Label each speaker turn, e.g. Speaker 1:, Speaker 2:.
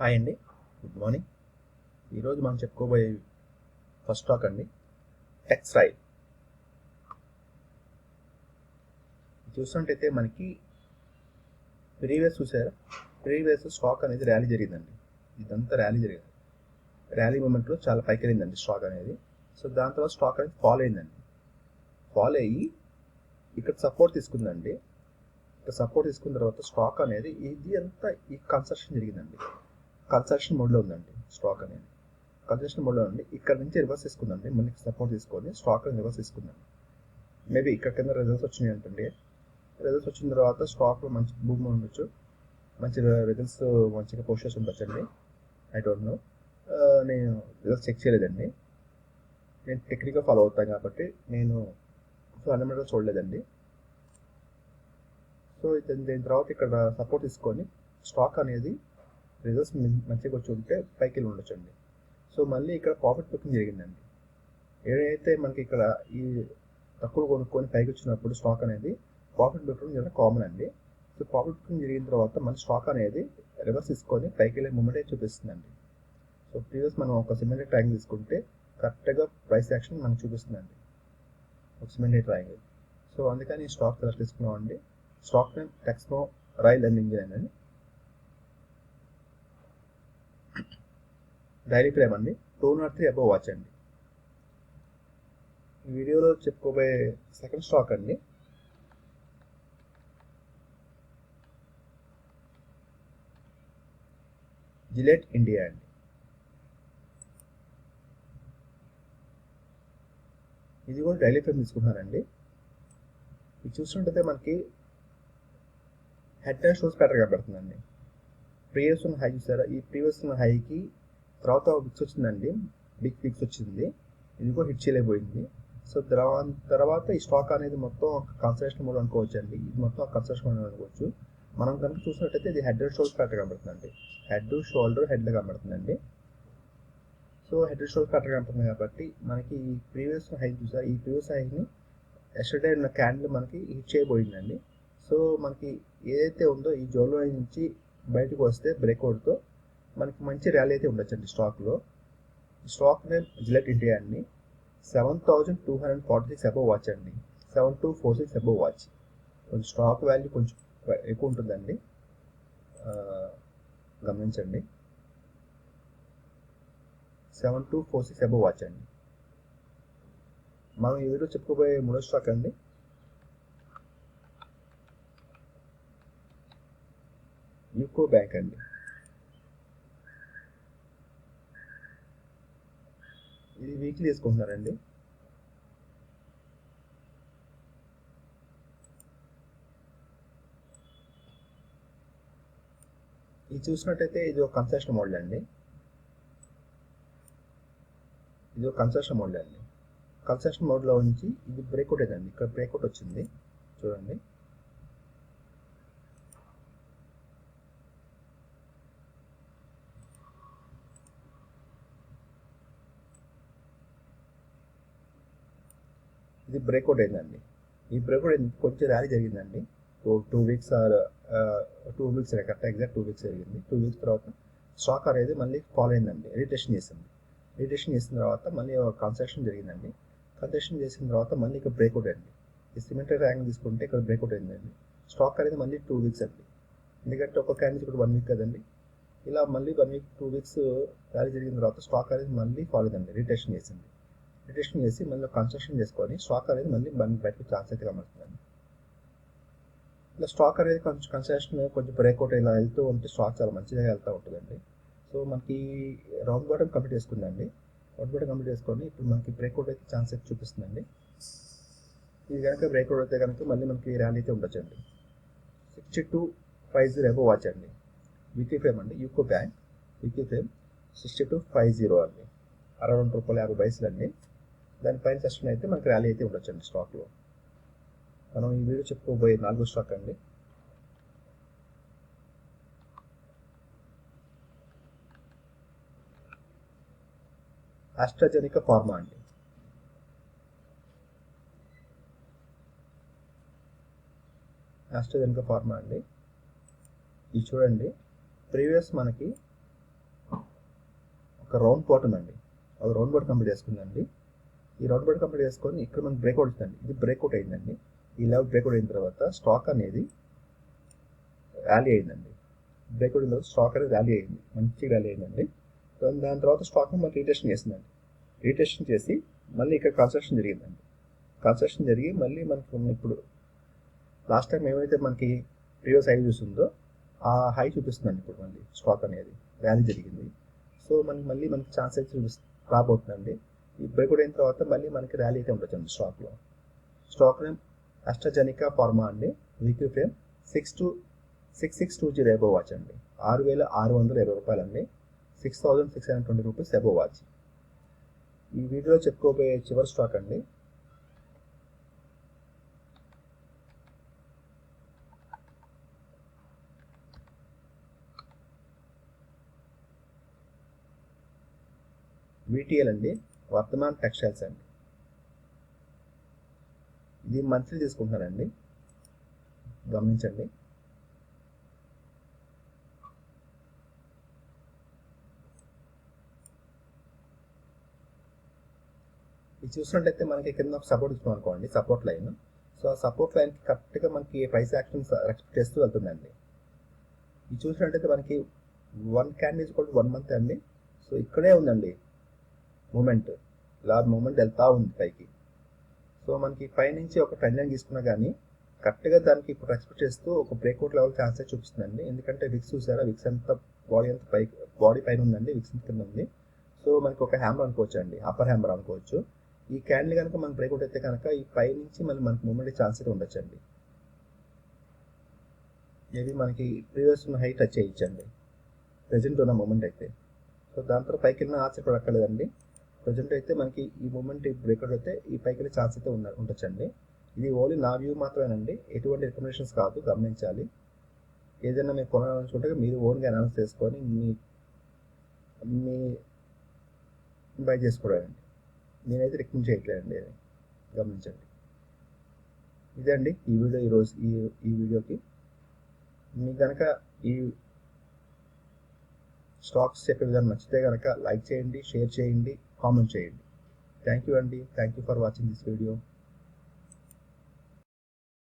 Speaker 1: Hi అండి, good morning. ఈరోజు మనం చెప్పుకోబోయే ఫస్ట్ స్టాక్ అండి టెక్స్టైల్. చూసినట్టయితే మనకి ప్రీవియస్ స్టాక్ అనేది ర్యాలీ జరిగిందండి. ఇదంతా ర్యాలీ జరిగింది. ర్యాలీ మూమెంట్లో చాలా పైకి వెళ్ళిందండి స్టాక్ అనేది. సో దాని తర్వాత స్టాక్ అనేది ఫాల్ అయిందండి. ఫాల్ అయ్యి ఇక్కడ సపోర్ట్ తీసుకుందండి. ఇక్కడ సపోర్ట్ తీసుకున్న తర్వాత స్టాక్ అనేది ఇది అంతా ఈ కన్స్ట్రక్షన్ జరిగిందండి. కన్స్ట్రక్షన్ మోడ్లో ఉందండి స్టాక్ అనేది. కన్స్ట్రక్షన్ మోడ్లో ఉండి ఇక్కడ నుంచి రివర్స్ తీసుకుందండి. మళ్ళీ సపోర్ట్ తీసుకొని స్టాక్ రివర్స్ తీసుకుందండి. మేబీ ఇక్కడ కింద రిజల్ట్స్ వచ్చినాయి అంటండి. రిజల్ట్స్ వచ్చిన తర్వాత స్టాక్లో మంచి బూమ్ ఉండొచ్చు, మంచి రిజల్ట్స్ మంచిగా పోస్ట్ చేసి ఉండొచ్చు అండి. ఐ డోంట్ నో, నేను రిజల్ట్స్ చెక్ చేయలేదండి. నేను టెక్నిక్గా ఫాలో అవుతాను కాబట్టి నేను ఫండమెంటల్ చూడలేదండి. సో దీని తర్వాత ఇక్కడ సపోర్ట్ తీసుకొని స్టాక్ అనేది రిజల్ట్స్ మంచిగా వచ్చి ఉంటే పైకి వెళ్ళి ఉండొచ్చు అండి. సో మళ్ళీ ఇక్కడ ప్రాఫిట్ బుకింగ్ జరిగిందండి. ఏదైతే మనకి ఇక్కడ ఈ తక్కువ కొనుక్కొని పైకి వచ్చినప్పుడు స్టాక్ అనేది ప్రాఫిట్ బుకింగ్ చాలా కామన్ అండి. సో ప్రాఫిట్ బుకింగ్ జరిగిన తర్వాత మన స్టాక్ అనేది రివర్స్ తీసుకొని పైకి వెళ్ళే మూమెంట్ చూపిస్తుందండి. సో ప్రీవియస్ మనం ఒక సిమెంటెడ్ ట్రయాంగిల్ తీసుకుంటే కరెక్ట్గా ప్రైస్ యాక్షన్ మనకు చూపిస్తుందండి, ఒక సిమెంటెడ్ ట్రయాంగిల్. సో అందుకని ఈ స్టాక్ సెలెక్ట్ తీసుకున్నామండి. స్టాక్ నేమ్ టెక్స్నో రైల్ అండ్ ఇంజిన్ అండి. డైలీ ఫ్రేమ్ అండి 203 అబవ్ వాచ్ అండి. ఈ వీడియోలో చెప్పుకోబోయే సెకండ్ స్టాక్ అండి జిలెట్ ఇండియా అండి. ఇది కూడా డైలీ ఫ్రేమ్ తీసుకుంటున్నారండి. ఇది చూసినట్టయితే మనకి హెడ్ అండ్ షోల్డర్స్ ప్యాటర్న్ కనబడుతుందండి. ప్రీవియస్ ఉన్న హై చూసారా, ఈ ప్రీవియస్ ఉన్న హైకి తర్వాత విక్స్ వచ్చిందండి, బిగ్ విక్స్ వచ్చింది. ఇది కూడా హిట్ చేయలేకపోయింది. సో తర్వాత ఈ స్టాక్ అనేది మొత్తం కన్సల్టేషన్ మోడ్ అనుకోవచ్చు అండి. ఇది మొత్తం కన్సల్టేషన్ మోడ్ అనుకోవచ్చు. మనం కనుక చూసినట్టయితే ఇది హెడ్ అండ్ షోల్డర్ ప్యాటర్న్ కనబడుతుందండి. హెడ్లో కనబడుతుందండి. So head and shoulder pattern కనబడుతుంది కాబట్టి మనకి ఈ ప్రీవియస్ హై చూసారా, ఈ ప్రీవియస్ హైని ఎస్టర్డే ఉన్న క్యాండిల్ మనకి హిట్ చేయబోయిందండి. సో మనకి ఏదైతే ఉందో ఈ జోన్లో నుంచి బయటకు వస్తే బ్రేక్అవుట్తో మనకి మంచి ర్యాలీ అయితే ఉండొచ్చండి స్టాక్లో. స్టాక్ నేమ్ జిలెట్ ఇండియా అండి. 7246 అబవ్ వాచ్ అండి. 7246 అబవ్ వాచ్. కొంచెం స్టాక్ వాల్యూ కొంచెం ఎక్కువ ఉంటుందండి, గమనించండి. 7246 అబవ్ వాచ్ అండి. మనం ఈ వీడియో చెప్పుకోబోయే మూడో స్టాక్ అండి యూకో బ్యాంక్ అండి. ఇది వీక్లీ తీసుకుంటున్నారండి. ఇది చూసినట్టయితే ఇది ఒక కన్సెషన్ మోడల్ అండి. కన్సెషన్ మోడ్లో నుంచి ఇది బ్రేక్అవుట్ అయిందండి. ఇక్కడ బ్రేక్అవుట్ వచ్చింది చూడండి. ఇది బ్రేక్అవుట్ అయిందండి. ఈ బ్రేక్అవుట్ అయింది, కొంచెం ర్యాలీ జరిగిందండి. 2 వీక్స్ కరెక్ట్ ఎగ్జాక్ట్ 2 వీక్స్ జరిగింది. 2 వీక్స్ తర్వాత స్టాక్ అనేది మళ్ళీ ఫాలో అయిందండి. రిటెషన్ చేసిన తర్వాత మళ్ళీ కన్స్ట్రక్షన్ జరిగిందండి. కన్స్ట్రక్షన్ చేసిన తర్వాత మళ్ళీ ఇక్కడ బ్రేక్అవుట్ అయింది. ఈ సిమెంటెడ్ ర్యాంక్ తీసుకుంటే ఇక్కడ బ్రేక్అవుట్ అయిందండి. స్టాక్ అనేది మళ్ళీ 2 వీక్స్ అండి. ఎందుకంటే ఒక క్యాండిల్ ఇక్కడ 1 వీక్ కదండి. ఇలా మళ్ళీ 1 వీక్ 2 వీక్స్ ర్యాలీ జరిగిన తర్వాత స్టాక్ అనేది మళ్ళీ ఫాలో అయిందండి. రిటెషన్ చేసి మళ్ళీ కన్స్ట్రక్షన్ చేసుకొని స్టాక్ అనేది మళ్ళీ బయటకు ఛాన్స్ అయితే కనబడుతుందండి. ఇలా స్టాక్ అనేది కొంచెం కన్స్ట్రక్షన్ కొంచెం బ్రేక్అవుట్ ఇలా వెళ్తూ ఉంటే స్టాక్ చాలా మంచిగా వెళ్తూ ఉంటుందండి. సో మనకి రౌండ్ బాటమ్ కంప్లీట్ చేసుకుందండి. ఇప్పుడు మనకి బ్రేక్అవుట్ అయితే ఛాన్స్ అయితే చూపిస్తుందండి. ఇది కనుక బ్రేక్అవుట్ అయితే కనుక మళ్ళీ మనకి ర్యాలీ అయితే ఉండొచ్చండి. 6250 అబవ్ వాచ్ అండి. వీక్లీ ఫ్రేమ్ అండి. యూకో బ్యాంక్ వీక్లీ ఫ్రేమ్ 6250 అండి. ₹62.50 అండి. దానిపైన సెషన్ అయితే మనకి ర్యాలీ అయితే ఉండొచ్చండి స్టాక్లో. మనం ఈ వీడియో చెప్పుకోబోయే 4వ స్టాక్ అండి ఆస్ట్రాజెనికా ఫార్మా అండి. ఇది చూడండి, ప్రీవియస్ మనకి ఒక రౌండ్ బాటమ్ అండి, ఒక రౌండ్ బాటమ్ కంప్లీట్ చేసుకుందండి. ఈ రౌండ్ బాటమ్ కంప్లీట్ చేసుకొని ఇక్కడ మనకి బ్రేక్అవుట్ ఇస్తుందండి, ఇది బ్రేక్అవుట్ అయిందండి. ఈ లెవెల్ బ్రేక్అవుట్ అయిన తర్వాత స్టాక్ అనేది ర్యాలీ అయిందండి. బ్రేక్అవుట్ అయిన తర్వాత స్టాక్ అనేది ర్యాలీ అయింది, మంచి ర్యాలీ అయిందండి. దాని తర్వాత స్టాక్ మనకి రీటెస్టింగ్ చేసిందండి. రీటెస్టింగ్ చేసి మళ్ళీ ఇక్కడ కన్స్ట్రక్షన్ జరిగిందండి. కన్స్ట్రక్షన్ జరిగి మళ్ళీ మనకు ఇప్పుడు లాస్ట్ టైం ఏమైతే మనకి ప్రీవియస్ హై చూస్తుందో ఆ హై చూపిస్తుందండి. ఇప్పుడు మళ్ళీ స్టాక్ అనేది ర్యాలీ జరిగింది. సో మనకి ఛాన్స్ అయితే రాబోతుందండి. ఈ బ్రేక్అవుట్ అయిన తర్వాత మళ్ళీ మనకి ర్యాలీ అయితే ఉండొచ్చండి స్టాక్లో. స్టాక్ నేమ్ ఆస్ట్రాజెనికా ఫార్మా అండి. వీక్లీ ఫ్రేమ్ 6620 అబోవ్ వాచ్ అండి. 6620 రూపాయలండి. 6620 రూపీస్ అబోవ్ వాచ్. ఈ వీడియోలో చెప్పుకోబోయే చివరి స్టాక్ అండి. VTL అండి, వర్ధమాన్ టెక్స్టైల్స్ అండి. ఇది మంత్లీ తీసుకుంటున్నానండి, గమనించండి. ఇది చూసినట్టయితే మనకి కింద సపోర్ట్ ఇస్తున్నాం అనుకోండి, సపోర్ట్ లైన్. సో ఆ సపోర్ట్ లైన్కి కరెక్ట్గా మనకి ప్రైస్ యాక్షన్స్ ఎక్స్పెక్ట్ చేస్తూ వెళ్తుందండి. ఇది చూసినట్టయితే మనకి 1 candle is equal to 1 month అండి. సో ఇక్కడే ఉందండి మూమెంట్, ఇలా మూమెంట్ వెళ్తూ ఉంది పైకి. సో మనకి పైనుంచి ఒక ట్రెండ్ లైన్ తీసుకున్నా కానీ కరెక్ట్గా దానికి ఇప్పుడు ఎక్స్పెక్ట్ చేస్తూ ఒక బ్రేక్అవుట్ లెవెల్ ఛాన్సెస్ చూపిస్తుందండి. ఎందుకంటే విక్స్ చూసారా, విక్స్ అంతా బాడీ పైన ఉందండి, విక్స్ కింద ఉంది. సో మనకి ఒక హ్యామర్ అనుకోవచ్చు అండి, అప్పర్ హ్యామర్ అనుకోవచ్చు. ఈ క్యాండిల్ కనుక మనకి బ్రేక్అవుట్ అయితే కనుక ఈ పై నుంచి మళ్ళీ మనకి మూమెంట్ ఛాన్స్ అయితే ఉండొచ్చండి. మేబీ మనకి ప్రీవియస్ ఉన్న హై టచ్ చేయొచ్చండి ప్రజెంట్ ఉన్న మూమెంట్ అయితే. సో దాని తర్వాత పైకి వెళ్ళిన ఆశ్చర్యపడక్కర్లేదండి. ప్రజెంట్ అయితే మనకి ఈ మూమెంట్ బ్రేక్అవుట్ అయితే ఈ పైకి వెళ్ళే ఛాన్స్ అయితే ఉండొచ్చండి. ఇది ఓన్లీ నా వ్యూ మాత్రమేనండి, ఎటువంటి రికమెండేషన్స్ కాదు, గమనించాలి. ఏదైనా మీరు కొనాలనుకుంటే మీరు ఓన్గా అనౌన్స్ చేసుకొని మీ బై చేసుకోవడానికి నేనైతే రికమెండ్ చేయట్లేదండి, అది గమనించండి. ఇదే అండి ఈ వీడియో ఈరోజు ఈ వీడియోకి. మీకు కనుక ఈ స్టాక్స్ చెప్పే విధానం నచ్చితే కనుక లైక్ చేయండి, షేర్ చేయండి, కామెంట్ చేయండి. థ్యాంక్ యూ అండి. Thank you for watching this video.